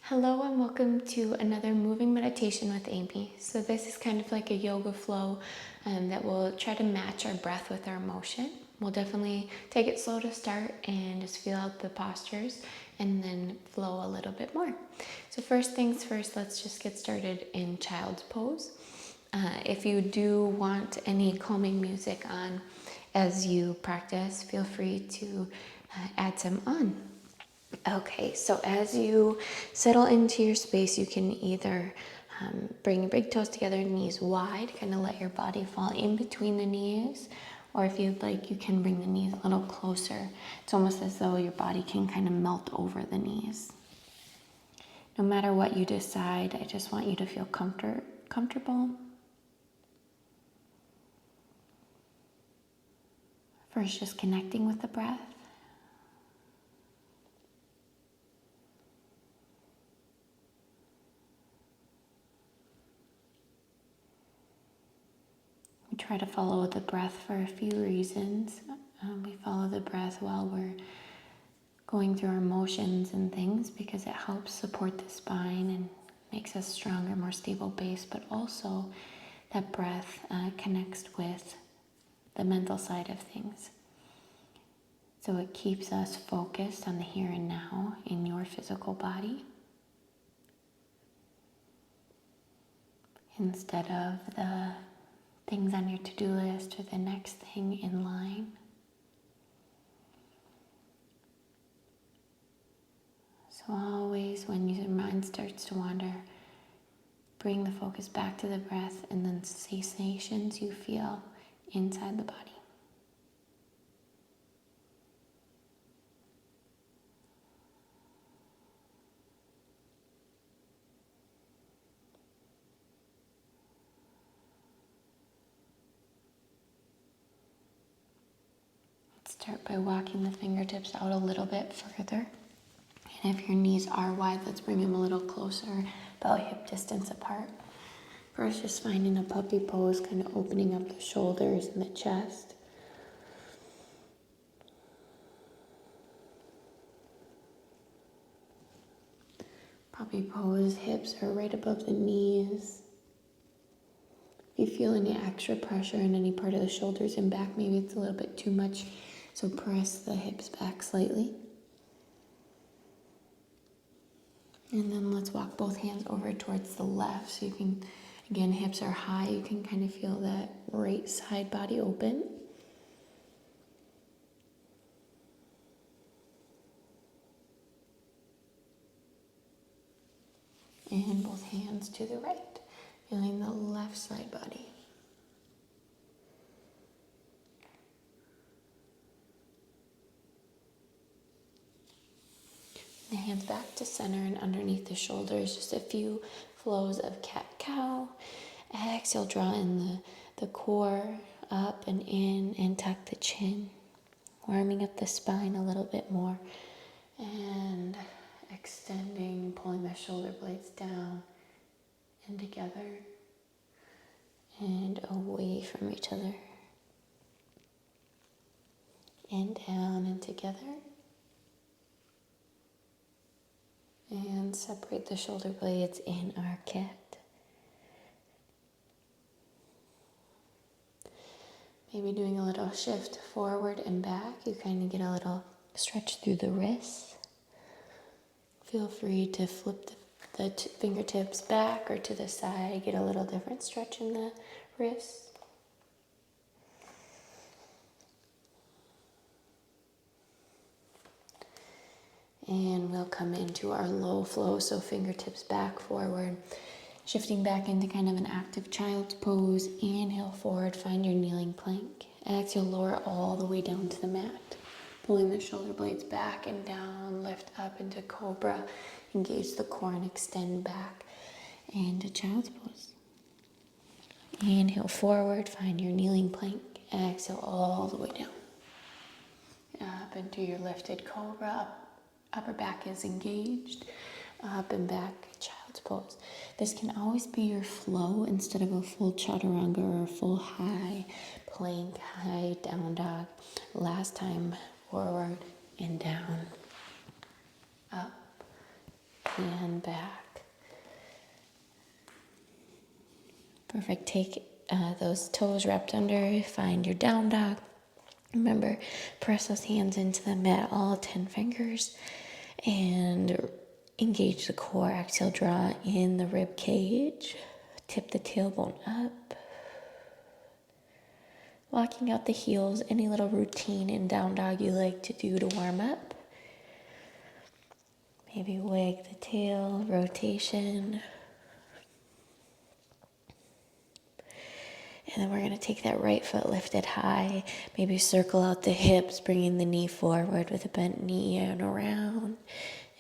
Hello and welcome to another moving meditation with Amy. So this is kind of like a yoga flow that will try to match our breath with our motion. We'll definitely take it slow to start and just feel out the postures and then flow a little bit more. So first things first, let's just get started in child's pose. If you do want any calming music on as you practice, feel free to add some on. Okay, so as you settle into your space, you can either bring your big toes together, knees wide, kind of let your body fall in between the knees, or if you'd like, you can bring the knees a little closer. It's almost as though your body can kind of melt over the knees. No matter what you decide, I just want you to feel comfortable. First, just connecting with the breath. We try to follow the breath for a few reasons. We follow the breath while we're going through our motions and things because it helps support the spine and makes us stronger, more stable base, but also that breath connects with the mental side of things. So it keeps us focused on the here and now in your physical body instead of the things on your to-do list or the next thing in line. So always when your mind starts to wander, bring the focus back to the breath and then sensations you feel inside the body. Start by walking the fingertips out a little bit further. And if your knees are wide, let's bring them a little closer, about hip distance apart. First, just finding a puppy pose, kind of opening up the shoulders and the chest. Puppy pose, hips are right above the knees. If you feel any extra pressure in any part of the shoulders and back, maybe it's a little bit too much, so press the hips back slightly. And then let's walk both hands over towards the left. So you can, again, hips are high. You can kind of feel that right side body open. And both hands to the right, feeling the left side body. The hands back to center and underneath the shoulders, just a few flows of cat-cow. Exhale, draw in the core up and in and tuck the chin, warming up the spine a little bit more and extending, pulling the shoulder blades down and together and away from each other and down and together. And separate the shoulder blades in our cat. Maybe doing a little shift forward and back. You kind of get a little stretch through the wrists. Feel free to flip the fingertips back or to the side. Get a little different stretch in the wrists. And we'll come into our low flow, so fingertips back, forward. Shifting back into kind of an active child's pose. Inhale forward, find your kneeling plank. Exhale, lower all the way down to the mat. Pulling the shoulder blades back and down, lift up into cobra. Engage the core and extend back into child's pose. Inhale forward, find your kneeling plank. Exhale all the way down. Up into your lifted cobra. Upper back is engaged, up and back, child's pose. This can always be your flow instead of a full chaturanga or a full high plank, high down dog. Last time, forward and down, up hand back. Perfect. Take those toes wrapped under, find your down dog. Remember, press those hands into the mat, all 10 fingers, and engage the core. Exhale, draw in the rib cage. Tip the tailbone up. Walking out the heels, any little routine in down dog you like to do to warm up. Maybe wag the tail, rotation. And then we're going to take that right foot lifted high. Maybe circle out the hips, bringing the knee forward with a bent knee and around.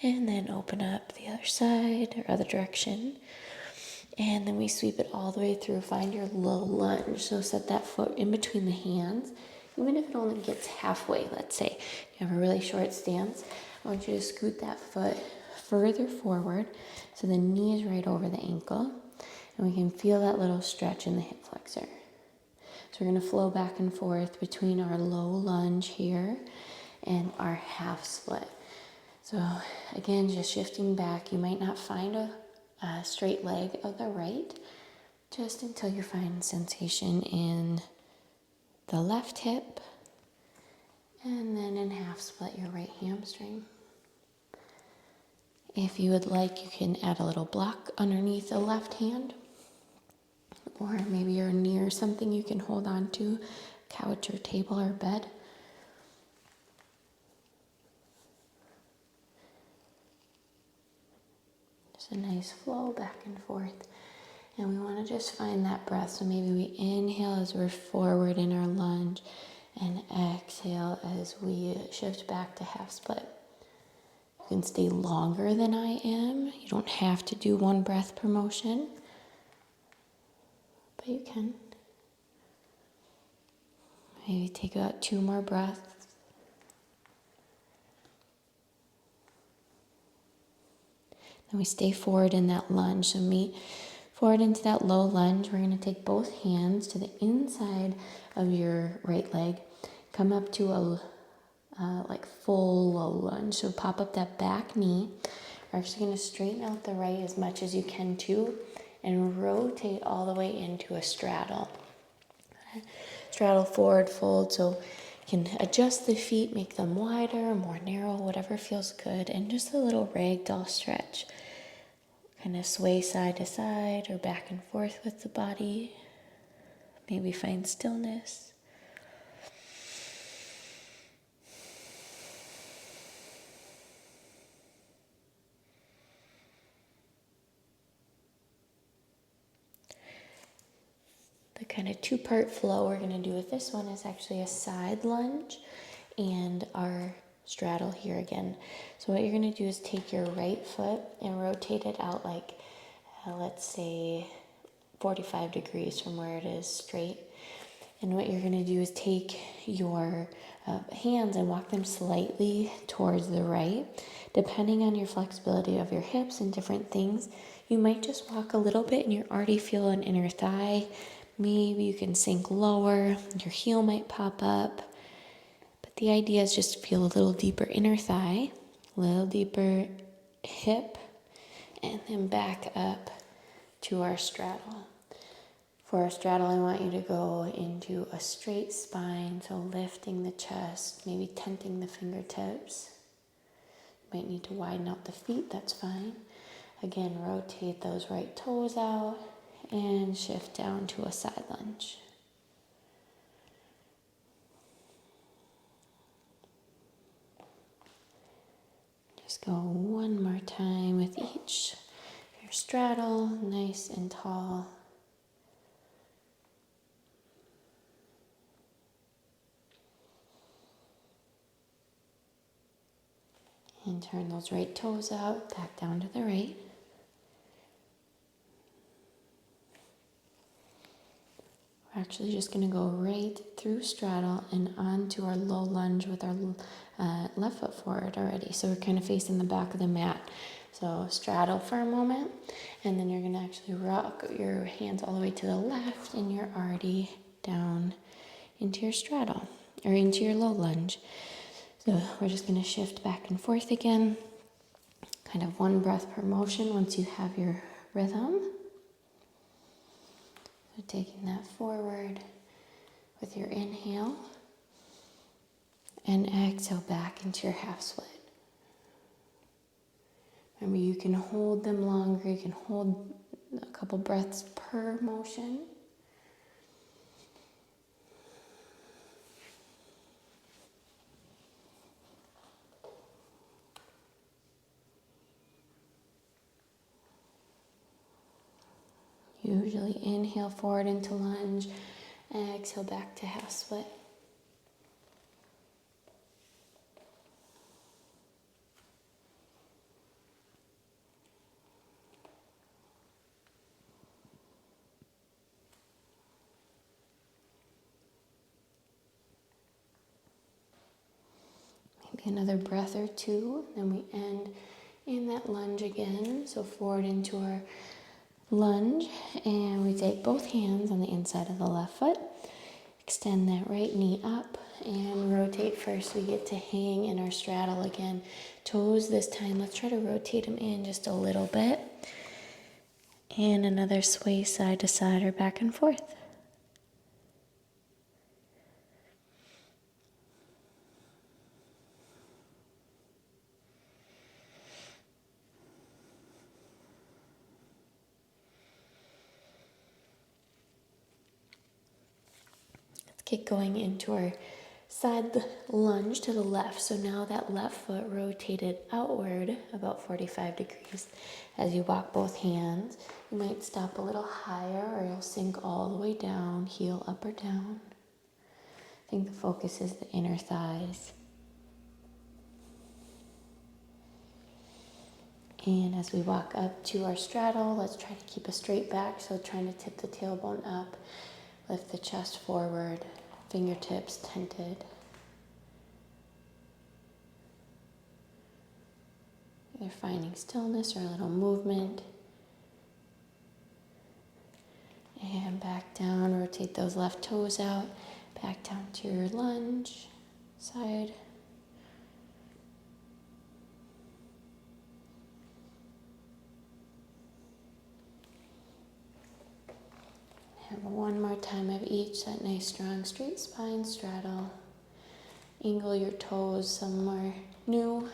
And then open up the other side or other direction. And then we sweep it all the way through. Find your low lunge. So set that foot in between the hands. Even if it only gets halfway, let's say you have a really short stance, I want you to scoot that foot further forward so the knee is right over the ankle. And we can feel that little stretch in the hip flexor. So we're going to flow back and forth between our low lunge here and our half split. So again, just shifting back. You might not find a straight leg of the right, just until you find sensation in the left hip, and then in half split your right hamstring. If you would like, you can add a little block underneath the left hand, or maybe you're near something you can hold on to, couch or table or bed. Just a nice flow back and forth. And we want to just find that breath. So maybe we inhale as we're forward in our lunge and exhale as we shift back to half split. You can stay longer than I am. You don't have to do one breath per motion, but you can. Maybe take about 2 more breaths. Then we stay forward in that lunge. So meet forward into that low lunge. We're going to take both hands to the inside of your right leg. Come up to a full low lunge. So pop up that back knee. We're actually going to straighten out the right as much as you can too, and rotate all the way into a straddle. Okay. Straddle forward fold, so you can adjust the feet, make them wider, more narrow, whatever feels good, and just a little ragdoll stretch. Kind of sway side to side or back and forth with the body. Maybe find stillness. The kind of 2-part flow we're going to do with this one is actually a side lunge and our straddle here again. So what you're going to do is take your right foot and rotate it out like, let's say, 45 degrees from where it is straight. And what you're going to do is take your hands and walk them slightly towards the right. Depending on your flexibility of your hips and different things, you might just walk a little bit and you already feel an inner thigh. Maybe you can sink lower, your heel might pop up. But the idea is just to feel a little deeper inner thigh, a little deeper hip, and then back up to our straddle. For our straddle, I want you to go into a straight spine, so lifting the chest, maybe tenting the fingertips. You might need to widen out the feet, that's fine. Again, rotate those right toes out and shift down to a side lunge. Just go one more time with each. Your straddle, nice and tall. And turn those right toes out, back down to the right. We're actually just going to go right through straddle and onto our low lunge with our left foot forward already. So we're kind of facing the back of the mat. So straddle for a moment, and then you're going to actually rock your hands all the way to the left, and you're already down into your straddle, or into your low lunge. So we're just going to shift back and forth again. kind of one breath per motion once you have your rhythm. So taking that forward with your inhale and exhale back into your half split. Remember, you can hold them longer, you can hold a couple breaths per motion. Usually inhale forward into lunge, exhale back to half split. Maybe another breath or two, then we end in that lunge again. So forward into our lunge, and we take both hands on the inside of the left foot. Extend that right knee up and rotate first. We get to hang in our straddle again. Toes this time, let's try to rotate them in just a little bit. And another sway side to side or back and forth. Get going into our side lunge to the left. So now that left foot rotated outward about 45 degrees. As you walk both hands, you might stop a little higher or you'll sink all the way down, heel up or down. I think the focus is the inner thighs. And as we walk up to our straddle, let's try to keep a straight back. So trying to tip the tailbone up, lift the chest forward. Fingertips tented. Either finding stillness or a little movement. And back down, rotate those left toes out. Back down to your lunge side. And one more time of each, that nice strong straight spine straddle. Angle your toes somewhere new.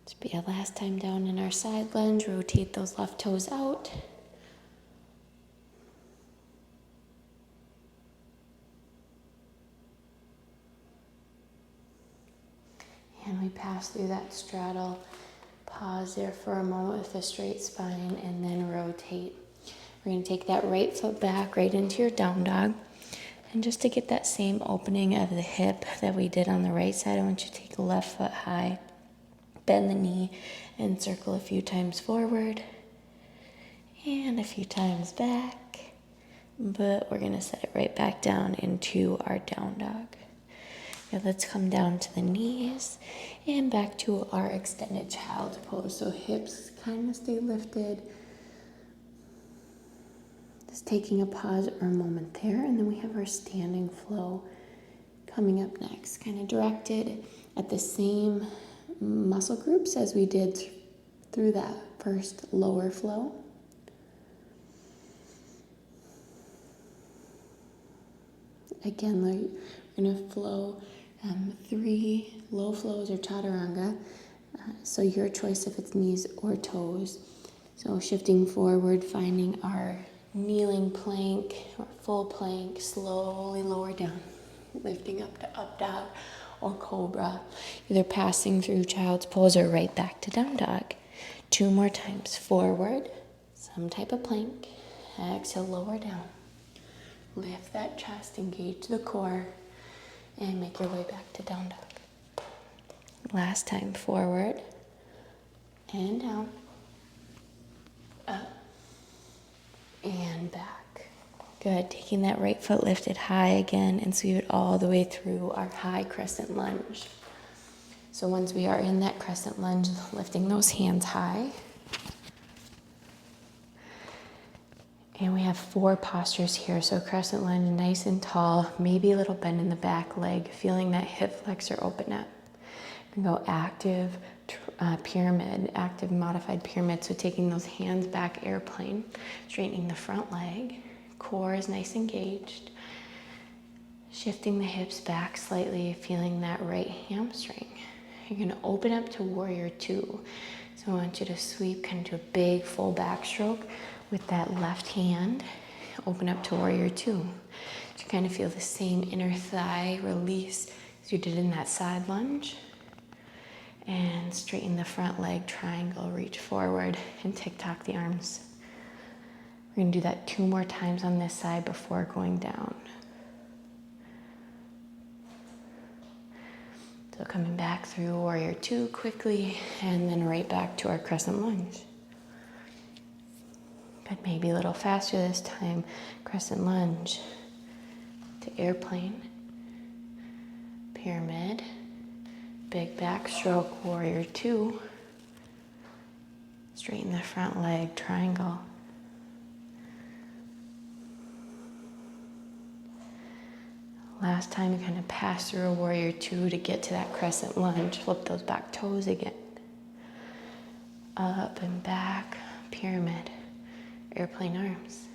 This will be our last time down in our side lunge. Rotate those left toes out. And we pass through that straddle. Pause there for a moment with a straight spine and then rotate. We're going to take that right foot back right into your down dog. And just to get that same opening of the hip that we did on the right side, I want you to take the left foot high, bend the knee, and circle a few times forward and a few times back. But we're going to set it right back down into our down dog. Now let's come down to the knees and back to our extended child's pose. So hips kind of stay lifted. Just taking a pause or a moment there, and then we have our standing flow coming up next, kind of directed at the same muscle groups as we did through that first lower flow. Again, we're going to flow 3 low flows or chaturanga. So your choice if it's knees or toes. So shifting forward, finding our kneeling plank or full plank, slowly lower down, lifting up to up dog or cobra, either passing through child's pose or right back to down dog. 2 more times, forward, some type of plank, exhale, lower down. Lift that chest, engage the core, and make your way back to down dog. Last time, forward and down, up and back. Good, taking that right foot lifted high again and sweep it all the way through our high crescent lunge. So once we are in that crescent lunge, lifting those hands high. And we have 4 postures here. So crescent lunge, nice and tall, maybe a little bend in the back leg, feeling that hip flexor open up. We can go active pyramid, active modified pyramid. So taking those hands back, airplane, straightening the front leg, core is nice and engaged. Shifting the hips back slightly, feeling that right hamstring. You're gonna open up to warrior 2. So I want you to sweep kind of to a big full backstroke with that left hand. Open up to warrior 2. So kind of feel the same inner thigh release as you did in that side lunge. And straighten the front leg, triangle, reach forward, and tick-tock the arms. We're gonna do that 2 more times on this side before going down. So coming back through warrior 2 quickly, and then right back to our crescent lunge. But maybe a little faster this time. Crescent lunge to airplane, pyramid, big backstroke, warrior 2. Straighten the front leg, triangle. Last time, you kind of pass through a warrior 2 to get to that crescent lunge. Flip those back toes again. Up and back, pyramid, airplane arms.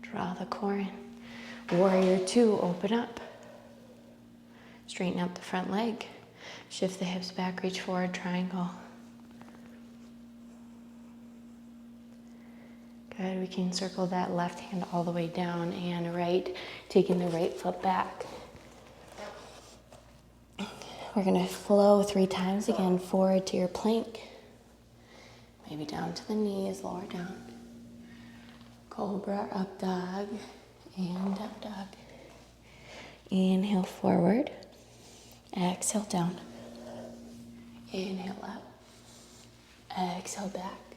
Draw the core in. Warrior 2, open up. Straighten out the front leg. Shift the hips back, reach forward, triangle. Good, we can circle that left hand all the way down and right, taking the right foot back. We're gonna flow 3 times again, forward to your plank. Maybe down to the knees, lower down. Cobra, up dog, and up dog. Inhale forward, exhale down. Inhale up, exhale back.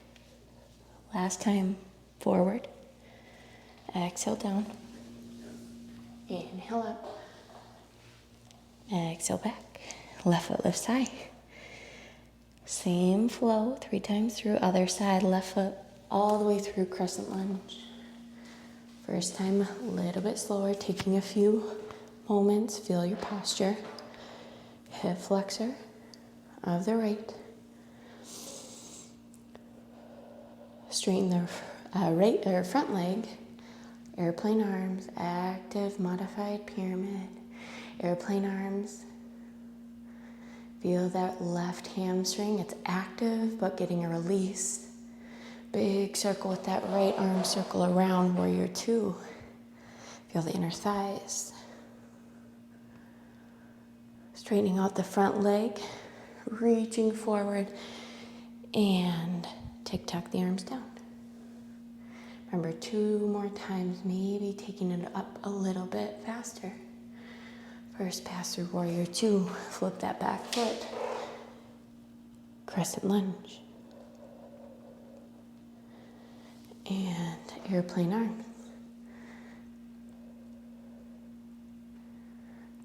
Last time. Forward, exhale down, inhale up, exhale back, left foot lifts high. Same flow, 3 times through, other side, left foot all the way through crescent lunge. First time, a little bit slower, taking a few moments, feel your posture. Hip flexor of the right. Straighten the right or front leg, airplane arms, active modified pyramid, airplane arms. Feel that left hamstring, it's active but getting a release. Big circle with that right arm, circle around warrior 2. Feel the inner thighs. Straightening out the front leg, reaching forward, and tick-tock the arms down. Remember, 2 more times, maybe taking it up a little bit faster. First pass through warrior 2, flip that back foot. Crescent lunge. And airplane arms.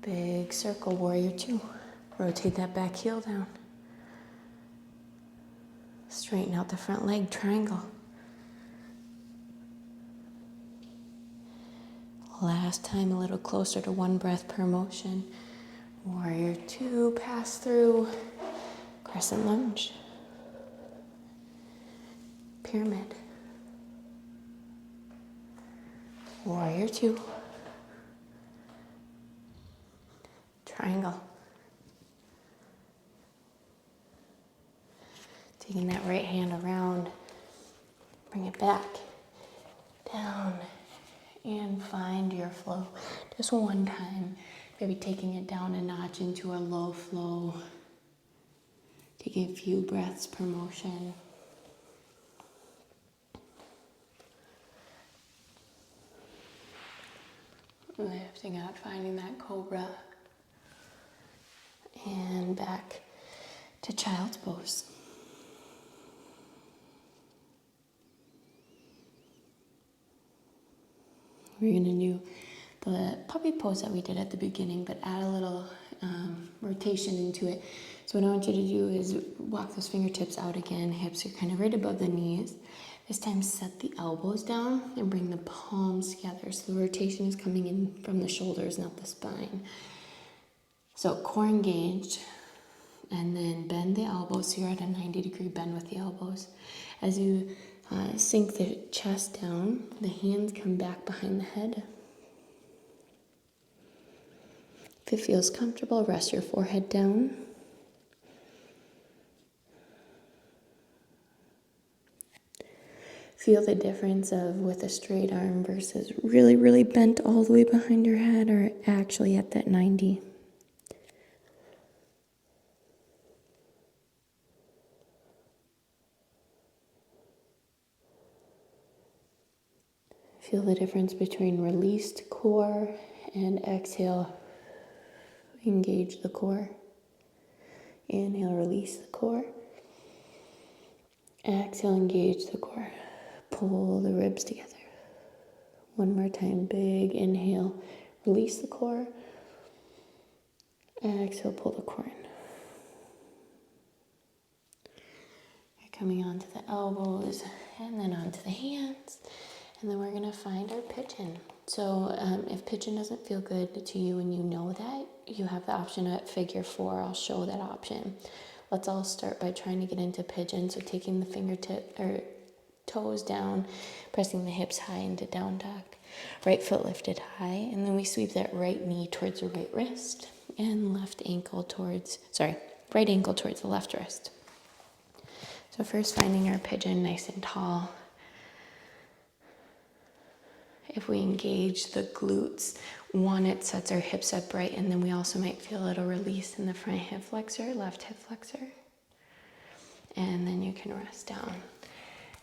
Big circle, warrior 2. Rotate that back heel down. Straighten out the front leg, triangle. Last time, a little closer to 1 breath per motion. Warrior 2, pass through, crescent lunge. Pyramid. Warrior 2. Triangle. Taking that right hand around, bring it back, down, and find your flow. Just 1 time, maybe taking it down a notch into a low flow. Taking a few breaths per motion. Lifting out, finding that cobra. And back to child's pose. We're going to do the puppy pose that we did at the beginning, but add a little rotation into it. So what I want you to do is walk those fingertips out again. Hips are kind of right above the knees. This time set the elbows down and bring the palms together. So the rotation is coming in from the shoulders, not the spine. So core engaged, and then bend the elbows so you're at a 90-degree bend with the elbows. As you sink the chest down, the hands come back behind the head. If it feels comfortable, rest your forehead down. Feel the difference of with a straight arm versus really, really bent all the way behind your head, or actually at that 90. Feel the difference between released core and exhale. Engage the core. Inhale, release the core. Exhale, engage the core. Pull the ribs together. One more time, big inhale, release the core. Exhale, pull the core in. You're coming onto the elbows and then onto the hands. And then we're gonna find our pigeon. So if pigeon doesn't feel good to you and you know that, you have the option at figure 4. I'll show that option. Let's all start by trying to get into pigeon. So taking the fingertip or toes down, pressing the hips high into down dog. Right foot lifted high, and then we sweep that right knee towards the right wrist and right ankle towards the left wrist. So first finding our pigeon nice and tall. If we engage the glutes, one, it sets our hips upright, and then we also might feel a little release in the front hip flexor, left hip flexor. And then you can rest down.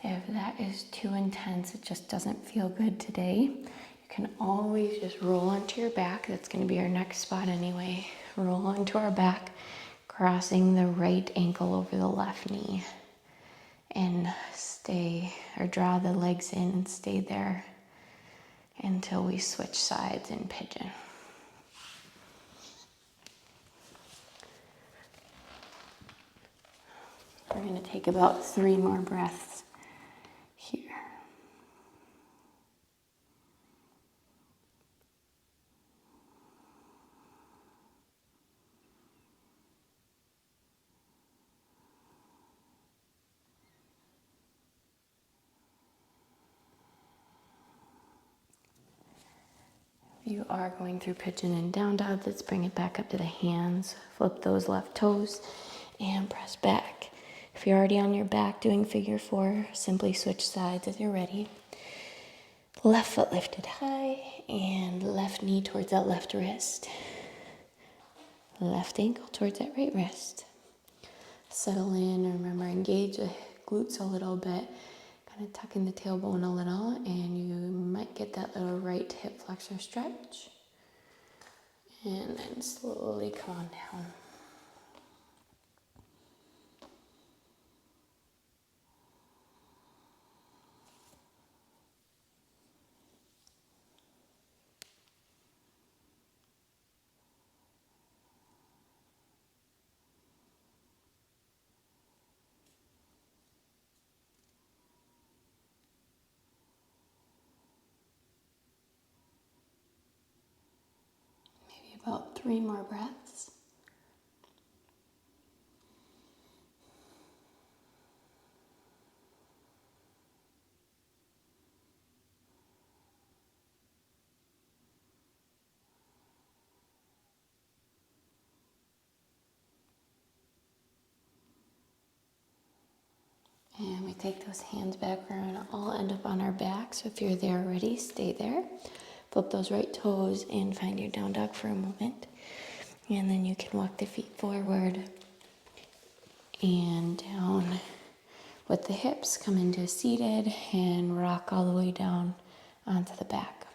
If that is too intense, it just doesn't feel good today, you can always just roll onto your back. That's going to be our next spot anyway. Roll onto our back, crossing the right ankle over the left knee. And stay, or draw the legs in and stay there until we switch sides in pigeon. We're going to take about 3 more breaths here. You are going through pigeon and down dog. Let's bring it back up to the hands. Flip those left toes and press back. If you're already on your back doing figure 4, simply switch sides as you're ready. Left foot lifted high and left knee towards that left wrist. Left ankle towards that right wrist. Settle in. Remember, engage the glutes a little bit. Kind of tuck in the tailbone a little, and you might get that little right hip flexor stretch. And then slowly come on down. Maybe about 3 more breaths. And we take those hands back. We're going to all end up on our back. So if you're there already, stay there. Flip those right toes and find your down dog for a moment. And then you can walk the feet forward and down with the hips. Come into seated and rock all the way down onto the back.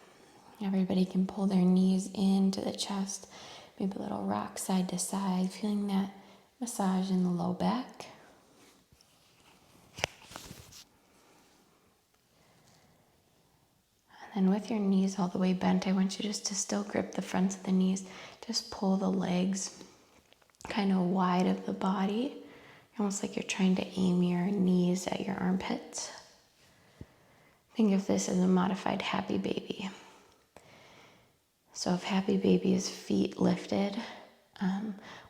Everybody can pull their knees into the chest. Maybe a little rock side to side, feeling that massage in the low back. And with your knees all the way bent, I want you just to still grip the fronts of the knees. Just pull the legs kind of wide of the body, almost like you're trying to aim your knees at your armpits. Think of this as a modified happy baby. So if happy baby is feet lifted,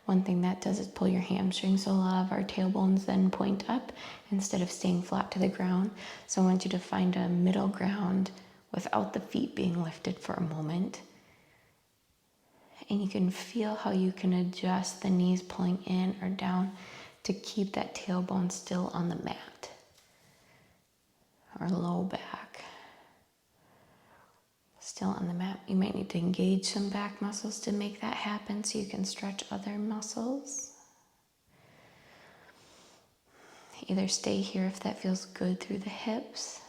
one thing that does is pull your hamstrings, so a lot of our tailbones then point up instead of staying flat to the ground. So I want you to find a middle ground without the feet being lifted for a moment. And you can feel how you can adjust the knees pulling in or down to keep that tailbone still on the mat or low back. Still on the mat. You might need to engage some back muscles to make that happen so you can stretch other muscles. Either stay here if that feels good through the hips,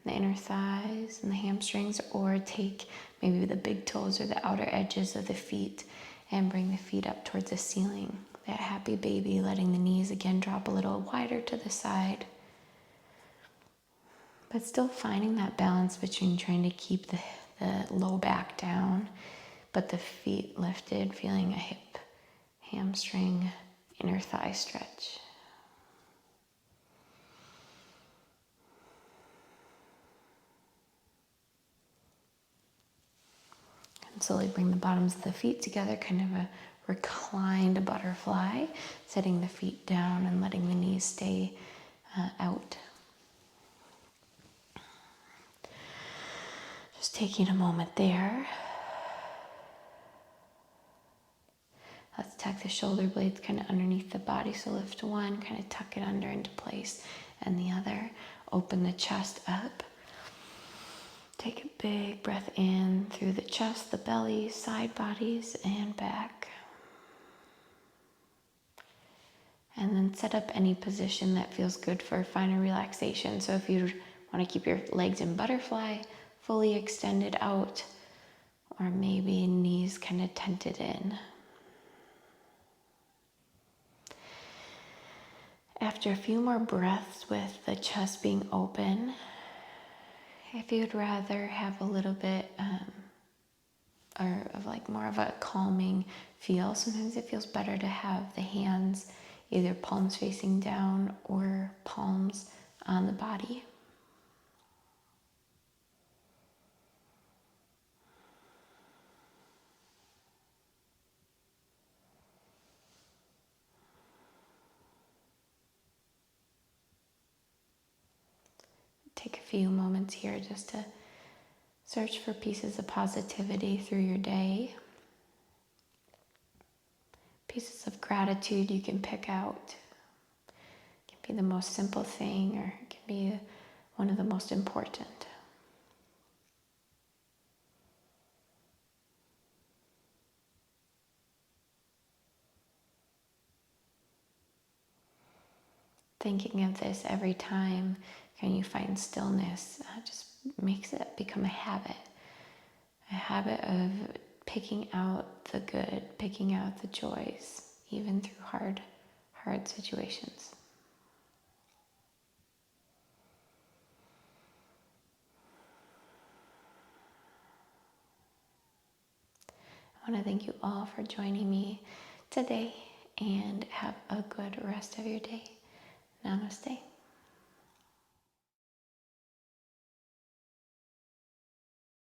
the inner thighs and the hamstrings, or take maybe the big toes or the outer edges of the feet and bring the feet up towards the ceiling. That happy baby, letting the knees again drop a little wider to the side. But still finding that balance between trying to keep the low back down, but the feet lifted, feeling a hip, hamstring, inner thigh stretch. And slowly bring the bottoms of the feet together, kind of a reclined butterfly, setting the feet down and letting the knees stay out. Just taking a moment there. Let's tuck the shoulder blades kind of underneath the body. So lift one, kind of tuck it under into place, and the other. Open the chest up. Take a big breath in through the chest, the belly, side bodies, and back. And then set up any position that feels good for finer relaxation. So if you want to keep your legs in butterfly, fully extended out, or maybe knees kind of tented in. After a few more breaths with the chest being open, if you'd rather have a little bit or of like more of a calming feel, sometimes it feels better to have the hands either palms facing down or palms on the body. Take a few moments here just to search for pieces of positivity through your day. Pieces of gratitude you can pick out. It can be the most simple thing, or it can be one of the most important. Thinking of this every time can you find stillness just makes it become a habit of picking out the good, picking out the joys, even through hard situations. I want to thank you all for joining me today, and have a good rest of your day. Namaste.